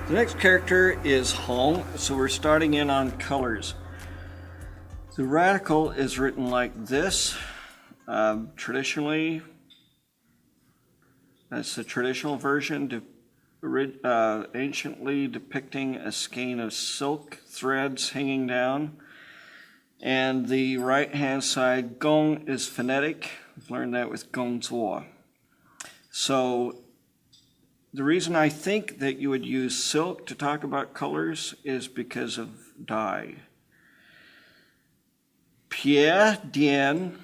The next character is Hong, so we're starting in on colors. The radical is written like this. Traditionally, that's the traditional version, anciently depicting a skein of silk threads hanging down. And the right-hand side, gong, is phonetic. We've learned that with gong zuo. So the reason I think that you would use silk to talk about colors is because of dye. Pierre, Dien,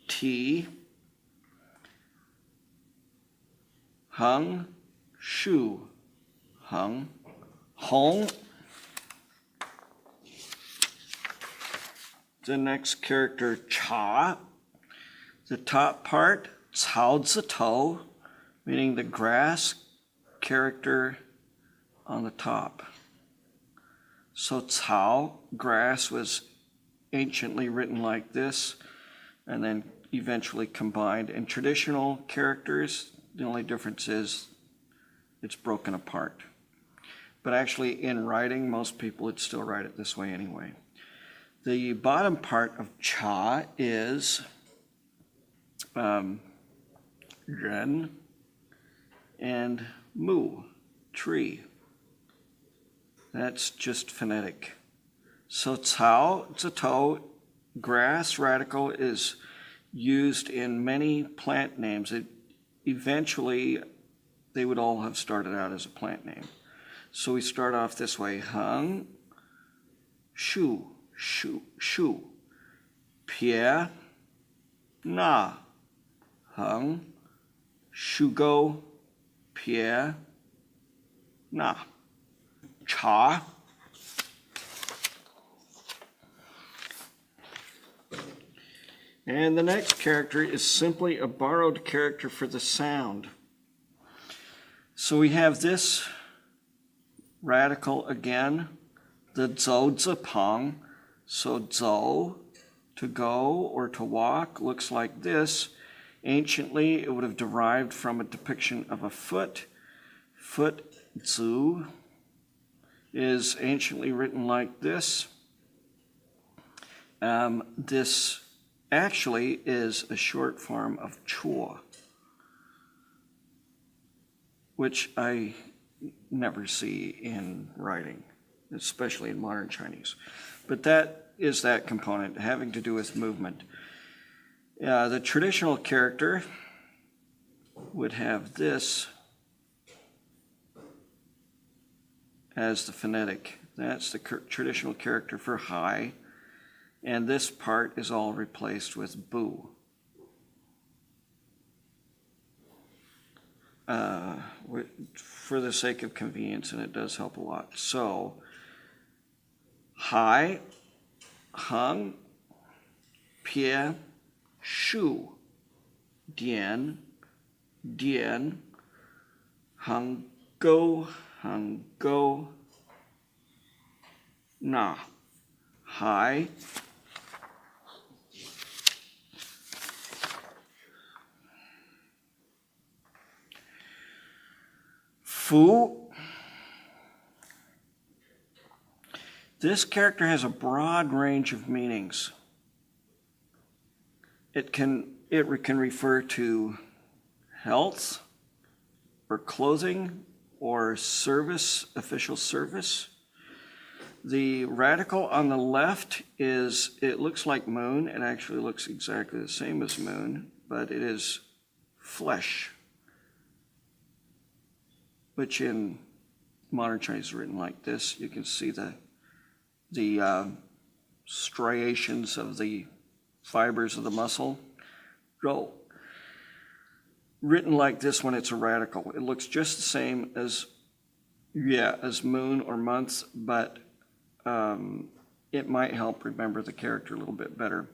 T, Hung, Shu, Hung, Hong. The next character, Cha. The top part, Caozi Tou, meaning the grass character on the top. So Cao, grass, was anciently written like this and then eventually combined. In traditional characters, the only difference is it's broken apart. But actually in writing, most people would still write it this way anyway. The bottom part of Cha is Ren and Mu, tree. That's just phonetic. So Caozi Tou, grass radical, is used in many plant names. Eventually, they would all have started out as a plant name. So we start off this way: Hung, Shu, Pierre, Na, Hung, Shugo, Pierre, Na, Cha. And the next character is simply a borrowed character for the sound. So we have this radical again, the zhou pang. So zhou, to go or to walk, looks like this. Anciently, it would have derived from a depiction of a foot. Foot zu is anciently written like this. This actually is a short form of chuo, which I never see in writing, especially in modern Chinese. But that is that component having to do with movement. The traditional character would have this as the phonetic. That's the traditional character for high. And this part is all replaced with bu. For the sake of convenience, and it does help a lot. So, Hai, Hung, Pie, Shu, Dian, Hung Go, Na, Hai, Fu. This character has a broad range of meanings. It can refer to health or clothing or service, official service. The radical on the left it looks like moon. It actually looks exactly the same as moon, but it is flesh, which in modern Chinese is written like this. You can see the striations of the fibers of the muscle. Zhou. Written like this when it's a radical. It looks just the same as moon or month, but it might help remember the character a little bit better.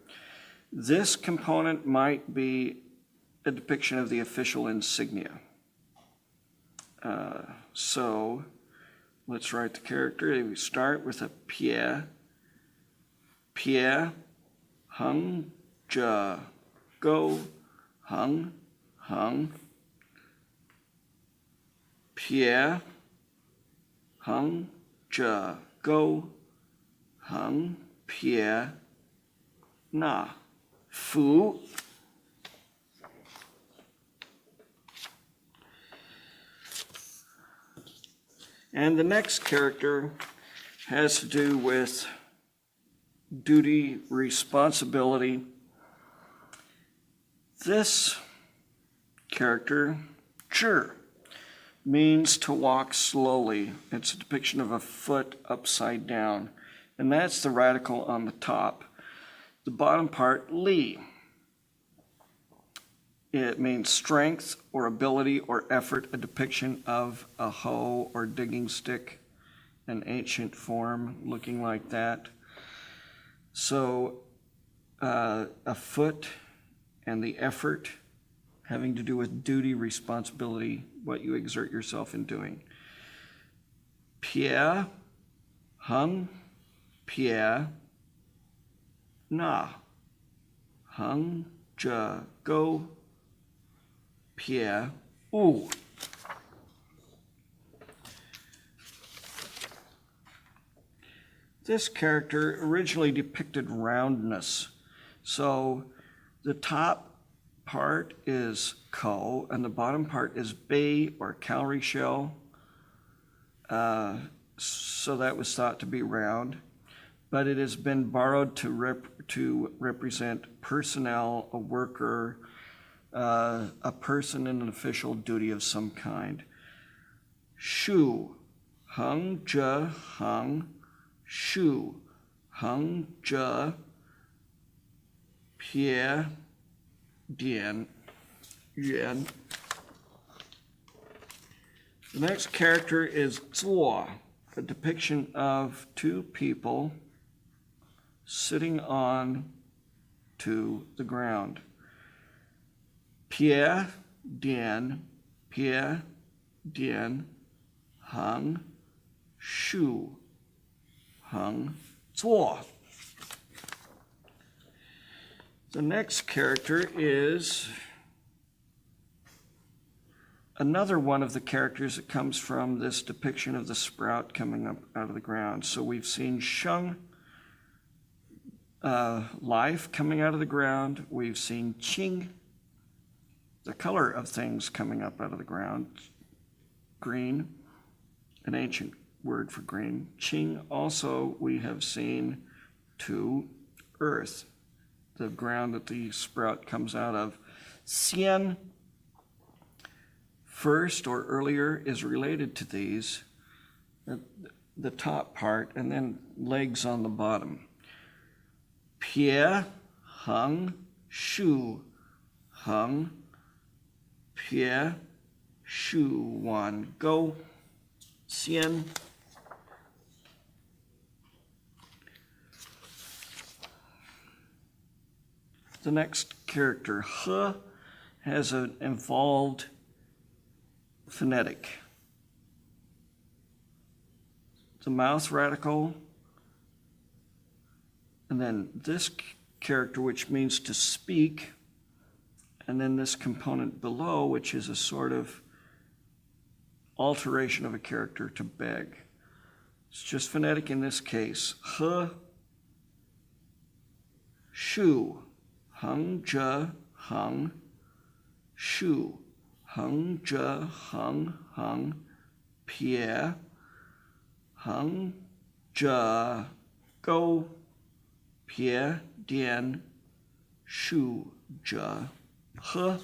This component might be a depiction of the official insignia. So let's write the character. We start with a Pie, Hung, Ja, Go, Hung, Pie, hung, ja, go, hung, pie, na, fu. And the next character has to do with duty, responsibility. This character, zhi, means to walk slowly. It's a depiction of a foot upside down, and that's the radical on the top. The bottom part, li. It means strength or ability or effort, a depiction of a hoe or digging stick, an ancient form looking like that. So a foot and the effort having to do with duty, responsibility, what you exert yourself in doing. Pie, hung, pie, na, hung, ja, go, pie, u. This character originally depicted roundness. So the top part is ko, and the bottom part is bei, or cowrie shell. So that was thought to be round. But it has been borrowed to represent personnel, a worker, a person in an official duty of some kind. Shu, hung, ja, hung, shu, hung, ja, pie, dian, yuan. The next character is zuo, a depiction of two people sitting on to the ground. Pie, dian, hung, shu, hung, zuo. The next character is another one of the characters that comes from this depiction of the sprout coming up out of the ground. So we've seen sheng, life coming out of the ground. We've seen qing, the color of things coming up out of the ground. Green, an ancient word for green. Qing also we have seen to earth, the ground that the sprout comes out of. Xian, first or earlier, is related to these, the top part, and then legs on the bottom. Pie, hung, shu, hung, pie, shu, wan, go, xian. The next character, he, has an involved phonetic. The mouth radical, and then this character, which means to speak, and then this component below, which is a sort of alteration of a character, to beg. It's just phonetic in this case. He, shu, hung, ja, hung, shu, hung, ja, hung, pie, hung, ja, go, pie, dian, shu, ja, he.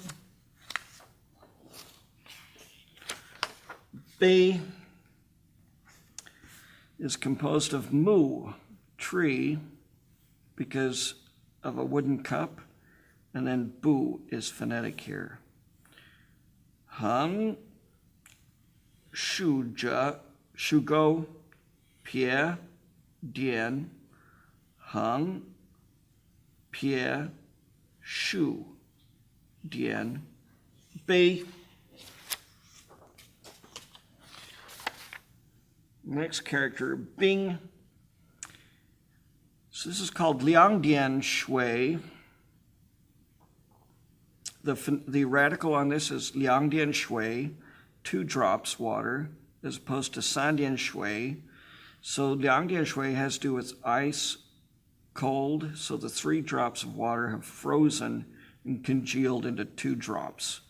Bei is composed of mu, tree, because of a wooden cup, and then bu is phonetic here. Hung, shu, ja, shu, go, pie, dian, hung, pie, shu, dian, bei. Next character, bing. So this is called liang dian shui. The radical on this is liang dian shui, 2 drops water, as opposed to 3点水. So 2点水 has to do with ice, cold, so the 3 drops of water have frozen and congealed into 2 drops.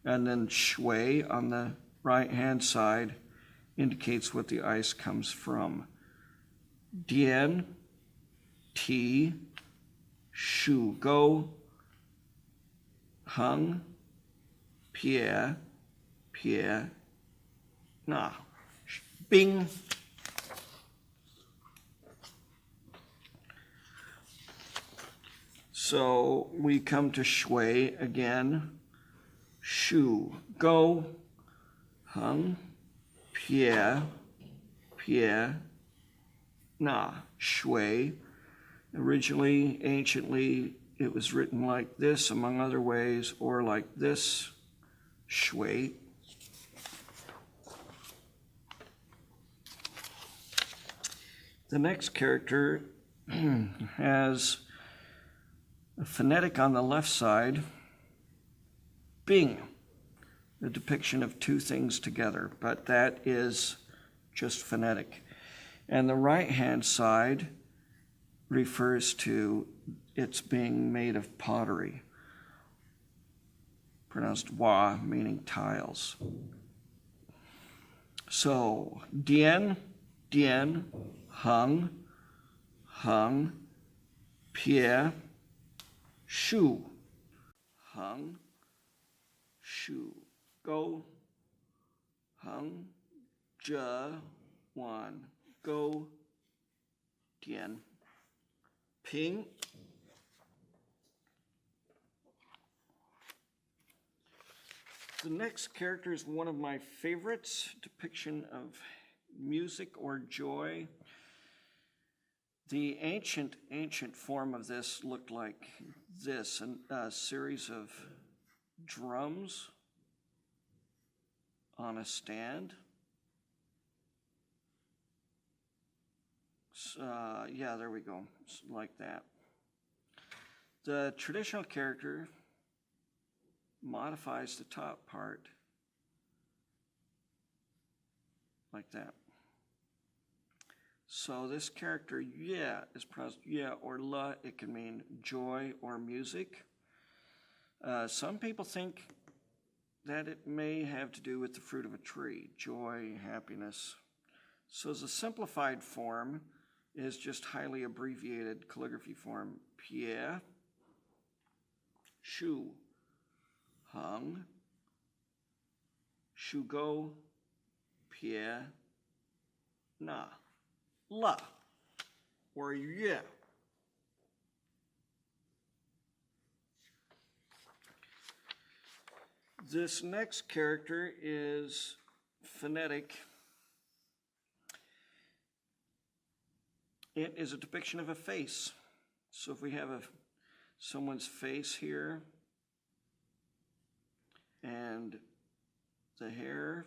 And then 水 on the right-hand side indicates what the ice comes from. 点, tea, 树沟, hung, 撇, 那, 冰. So we come to shui again. 树沟, hung, 撇, 那, shui. Originally, anciently, it was written like this, among other ways, or like this, shui. The next character has a phonetic on the left side, bing, the depiction of 2 things together, but that is just phonetic. And the right-hand side refers to its being made of pottery, pronounced wa, meaning tiles. So, dian, hung, 撇, 树, hung, 树沟, hung, 1, go, 点, ping. The next character is one of my favorites, depiction of music or joy. The ancient form of this looked like this, a series of drums on a stand. Yeah, there we go, like that. The traditional character modifies the top part like that. So this character, yeah, is pronounced yeah or la. It can mean joy or music. Some people think that it may have to do with the fruit of a tree, joy, happiness. So as a simplified form is just highly abbreviated calligraphy form, Pierre, Shu, Hung, Shugo, Pierre, Na, La, or yeah. This next character is phonetic. It is a depiction of a face. So if we have someone's face here and the hair,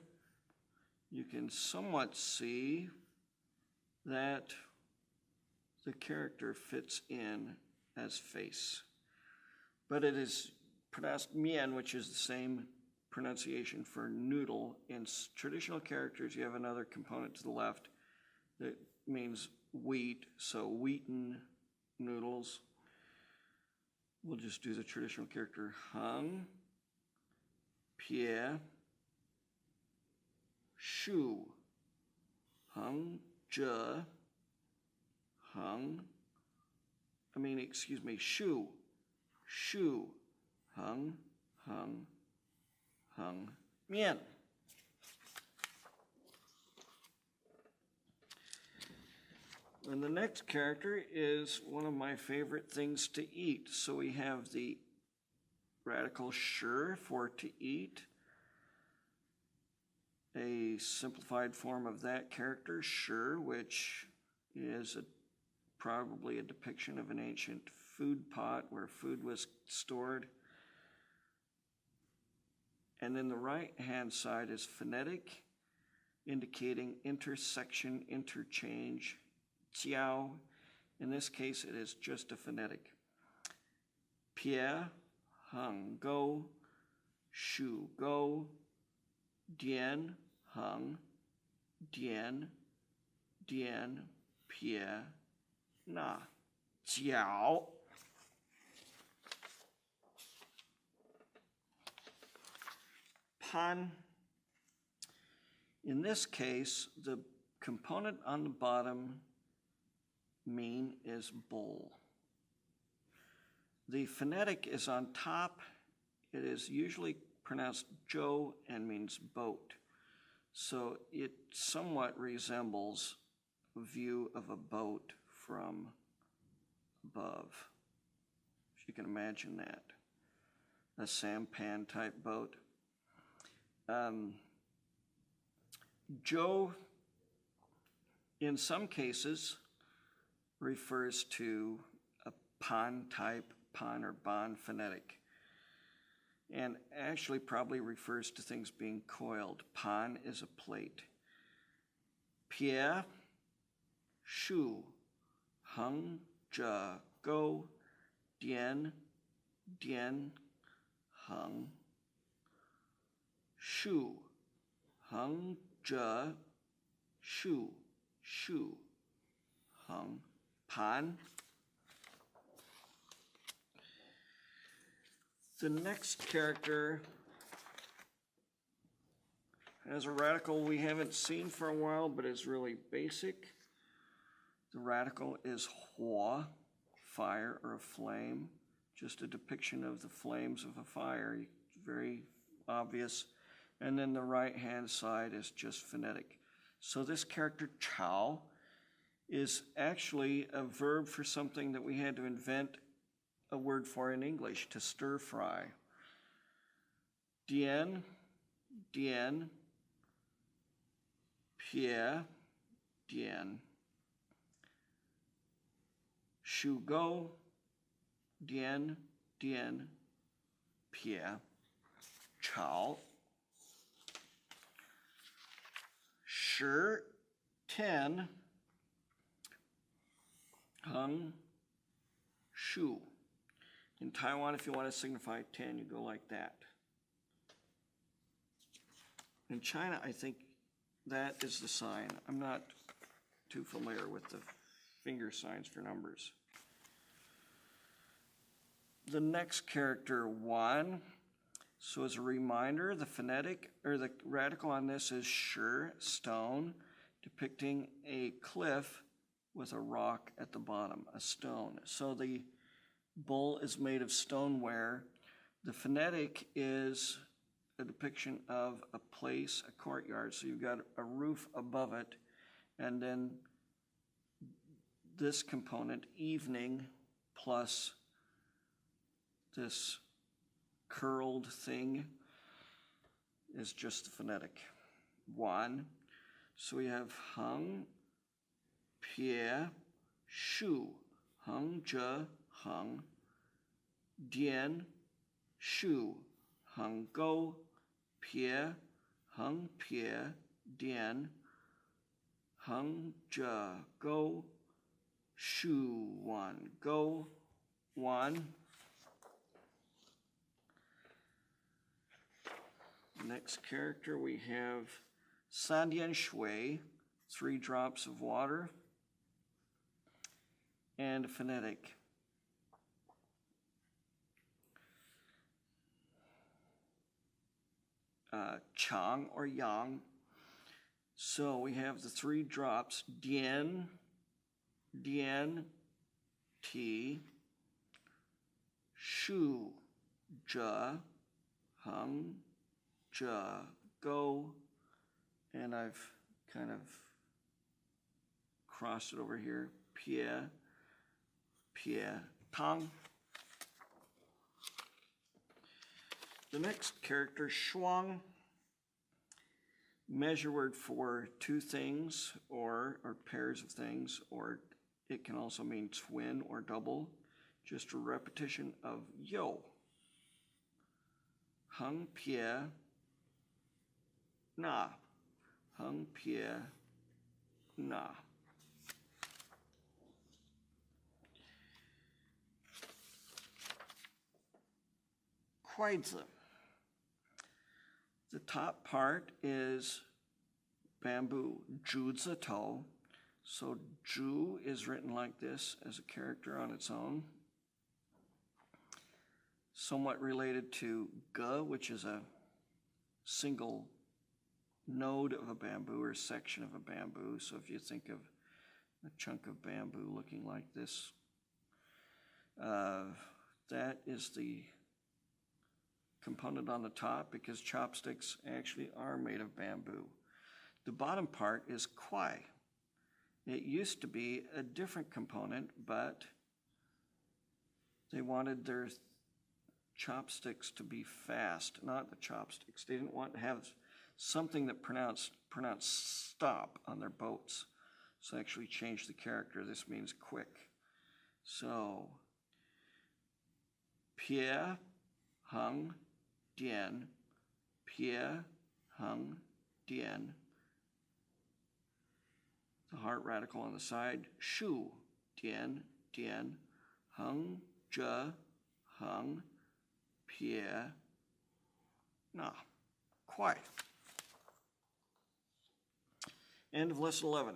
you can somewhat see that the character fits in as face. But it is pronounced mian, which is the same pronunciation for noodle. In traditional characters, you have another component to the left that means wheat, so wheaten noodles. We'll just do the traditional character hung, pie, shu, hung, shu, hung, mian. And the next character is one of my favorite things to eat. So we have the radical shi for to eat. A simplified form of that character, shi, which is probably a depiction of an ancient food pot where food was stored. And then the right-hand side is phonetic, indicating intersection, interchange. Jiao, in this case, it is just a phonetic. Pie, hung, go, shu, go, dian, heng, dian, dian, pie, na, jiao. Pan. In this case, the component on the bottom mean is bull. The phonetic is on top. It is usually pronounced zhou and means boat. So it somewhat resembles a view of a boat from above. If you can imagine that. A sampan type boat. Zhou, in some cases, refers to a pan type, pan or ban phonetic, and actually probably refers to things being coiled. Pan is a plate. Pie, shu, heng, zhe, go, dian, dian, heng, shu, heng, zhe, shu, shu, heng, pan. The next character has a radical we haven't seen for a while, but is really basic. The radical is huo, fire or a flame, just a depiction of the flames of a fire, very obvious. And then the right-hand side is just phonetic. So this character, chao, is actually a verb for something that we had to invent a word for in English, to stir fry. Dian, dian, pie, dian. Shu go, dian, dian, pie, chao. Shi, 10, heng, shu. In Taiwan, if you want to signify 10, you go like that. In China, I think that is the sign. I'm not too familiar with the finger signs for numbers. The next character, wan. So as a reminder, the phonetic or the radical on this is shi, stone, depicting a cliff with a rock at the bottom, a stone. So the bull is made of stoneware. The phonetic is a depiction of a place, a courtyard. So you've got a roof above it, and then this component, evening, plus this curled thing, is just the phonetic. Wan. So we have heng, pie, shu, heng, zhe, heng, dian, shu, heng, go, pie, heng, pie, dian, heng, zhe, go, shu, wan, go, wan. Next character we have sandian shui, 3 drops of water, and a phonetic. Chang or yang. So we have the 3 drops, dian, dian, ti, shu, zhe, heng, zhe, go, and I've kind of crossed it over here, pie, pie, tang. The next character, shuang, measure word for 2 things or pairs of things, or it can also mean twin or double, just a repetition of yo. Heng, pie, na. Heng, pie, na. Kuaizi. The top part is bamboo, zhu tou. So zhu is written like this as a character on its own. Somewhat related to ge, which is a single node of a bamboo or section of a bamboo. So if you think of a chunk of bamboo looking like this, that is the component on the top, because chopsticks actually are made of bamboo. The bottom part is kwai. It used to be a different component, but they wanted their chopsticks to be fast, not the chopsticks. They didn't want to have something that pronounced stop on their boats. So they actually changed the character. This means quick. So, Pie, Hung, Dien, Pie, Hung, Dien. The heart radical on the side, Shu, Dien, Dien, Hung, Je, Hung, Pie, Na, Kwai. End of lesson 11.